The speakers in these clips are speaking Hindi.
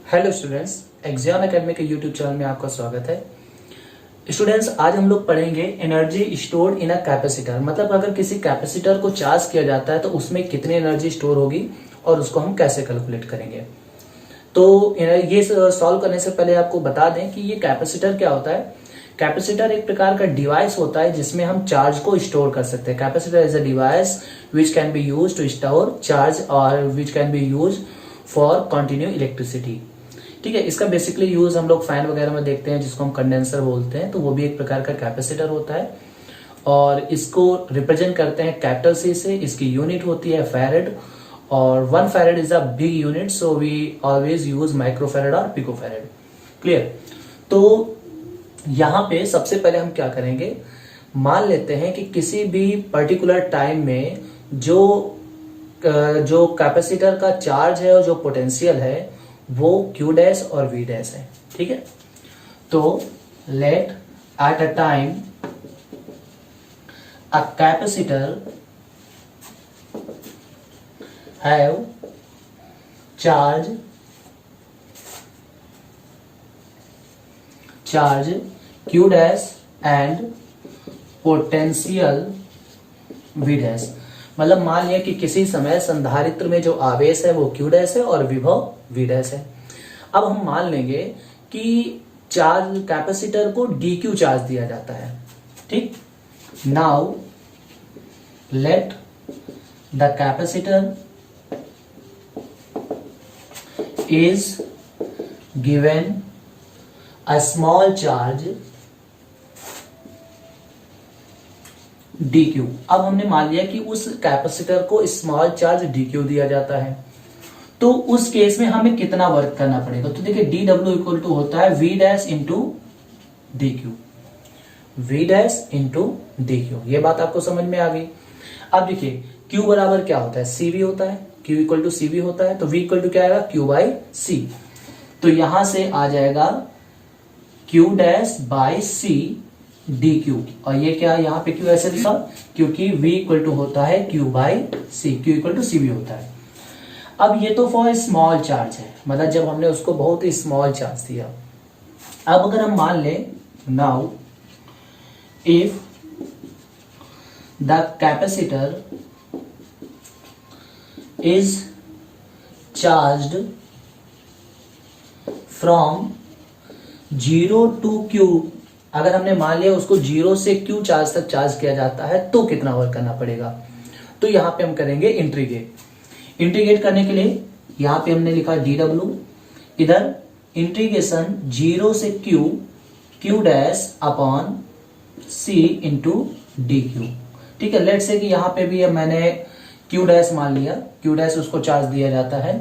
हेलो स्टूडेंट्स, एक्सियन एकेडमी के यूट्यूब चैनल में आपका स्वागत है। स्टूडेंट्स, आज हम लोग पढ़ेंगे energy stored in a capacitor. मतलब अगर किसी कैपेसिटर को चार्ज किया जाता है तो उसमें कितनी एनर्जी स्टोर होगी और उसको हम कैसे कैलकुलेट करेंगे। तो ये सॉल्व करने से पहले आपको बता दें कि ये कैपेसिटर क्या होता है। कैपेसिटर एक प्रकार का डिवाइस होता है जिसमें हम चार्ज को स्टोर कर सकते हैं। Capacitor is a device which can be use to store charge और which can be use for continue electricity. ठीक है, इसका बेसिकली यूज हम लोग फैन वगैरह में देखते हैं जिसको हम कंडेंसर बोलते हैं, तो वो भी एक प्रकार का कैपेसिटर होता है और इसको रिप्रेजेंट करते हैं कैपिटल सी से। इसकी यूनिट होती है फैरेड और 1 farad is a big unit, so we always use micro farad और पिको फैरेड। क्लियर। तो यहां पे सबसे पहले हम क्या करेंगे, मान लेते हैं कि किसी भी पर्टिकुलर टाइम में जो कैपेसिटर का चार्ज है और जो पोटेंशियल है वो Q डैश और V डैश है। ठीक है, तो let at a time a capacitor have charge Q dash and potential V dash. मतलब मान लिया कि किसी समय संधारित्र में जो आवेश है वो Q डैश है और विभव V डैश है। अब हम मान लेंगे कि चार्ज कैपेसिटर को dQ चार्ज दिया जाता है। ठीक, now let the capacitor is given a small charge dQ। अब हमने मान लिया कि उस कैपेसिटर को स्मॉल चार्ज dQ दिया जाता है, तो उस केस में हमें कितना वर्क करना पड़ेगा। तो देखिए dW इक्वल टू होता है V dash into dQ, V dash into dQ। ये बात आपको समझ में आ गई। अब देखिए Q बराबर क्या होता है, CV होता है। Q इक्वल टू CV होता है, तो V इक्वल टू क्या आएगा, Q बाई C। तो यहां से आ जाएगा Q dash by C dQ। और ये क्या, यहाँ पे Q ऐसे लिखा क्योंकि V इक्वल टू होता है Q by C, Q equal to CV होता है। अब ये तो फॉर स्मॉल चार्ज है, मतलब जब हमने उसको बहुत ही स्मॉल चार्ज दिया। अब अगर हम मान लें now if the capacitor is charged from 0 to Q, अगर हमने मान लिया उसको 0 से Q चार्ज तक चार्ज किया जाता है तो कितना वर्क करना पड़ेगा। तो यहां पे हम करेंगे इंटीग्रेट करने के लिए यहां पे हमने लिखा dW, इधर इंटीग्रेशन 0 से Q dash upon C into DQ। ठीक है, लेट से कि यहां पे भी मैंने Q डैश मान लिया, Q डैश उसको चार्ज दिया जाता है।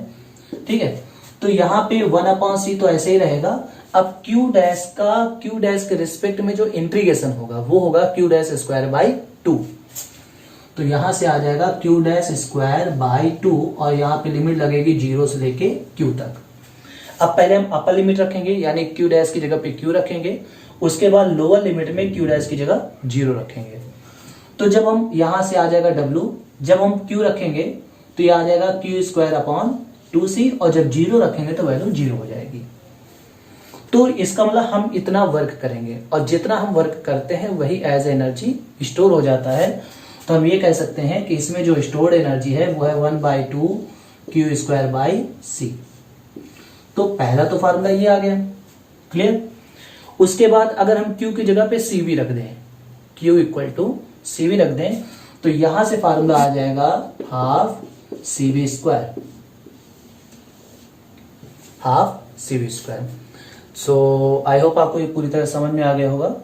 ठीक है, तो यहां पे 1 अपॉन C तो ऐसे ही रहेगा। अब Q डैश के रिस्पेक्ट में जो इंटीग्रेशन होगा वो होगा Q डैश स्क्वायर बाई 2। तो यहां से आ जाएगा Q डैश स्क्वायर बाई 2 और यहां पे लिमिट लगेगी 0 से लेके Q तक। अब पहले हम अपर लिमिट रखेंगे, यानी Q डैश की जगह पे Q रखेंगे, उसके बाद लोअर लिमिट में Q डैश की जगह 0 रखेंगे। तो जब हम यहां से आ जाएगा W, जब हम Q रखेंगे तो यह आ जाएगा Q स्क्वायर अपॉन 2C और जब 0 रखेंगे तो वैल्यू 0 हो जाएगी। तो इसका मतलब हम इतना वर्क करेंगे और जितना हम वर्क करते हैं वही एज एनर्जी स्टोर हो जाता है। तो हम ये कह सकते हैं कि इसमें जो स्टोर्ड एनर्जी है वो है 1/2 Q स्क्वायर बाई C। तो पहला तो फार्मूला ये आ गया। क्लियर। उसके बाद अगर हम Q की जगह पे CV रख दें, Q इक्वल टू CV रख दें, तो यहां से फार्मूला आ जाएगा half CV square, half CV square. So I hope आपको ये पूरी तरह समझ में आ गया होगा।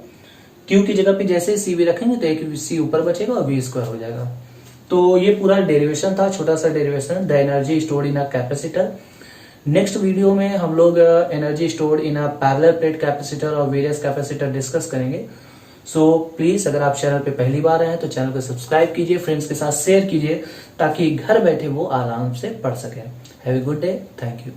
Q की जगह पे जैसे CV रखेंगे तो एक C ऊपर बचेगा और V स्क्वायर हो जाएगा। तो ये पूरा डेरिवेशन था, छोटा सा derivation, the energy stored in a capacitor. Next video में हम लोग energy stored in a parallel plate capacitor और वेरियस कैपेसिटर डिस्कस करेंगे। सो प्लीज अगर आप चैनल पे पहली बार आए हैं तो चैनल को सब्सक्राइब कीजिए, फ्रेंड्स के साथ शेयर कीजिए ताकि घर बैठे वो आराम से पढ़ सकें। Have a good day, thank you.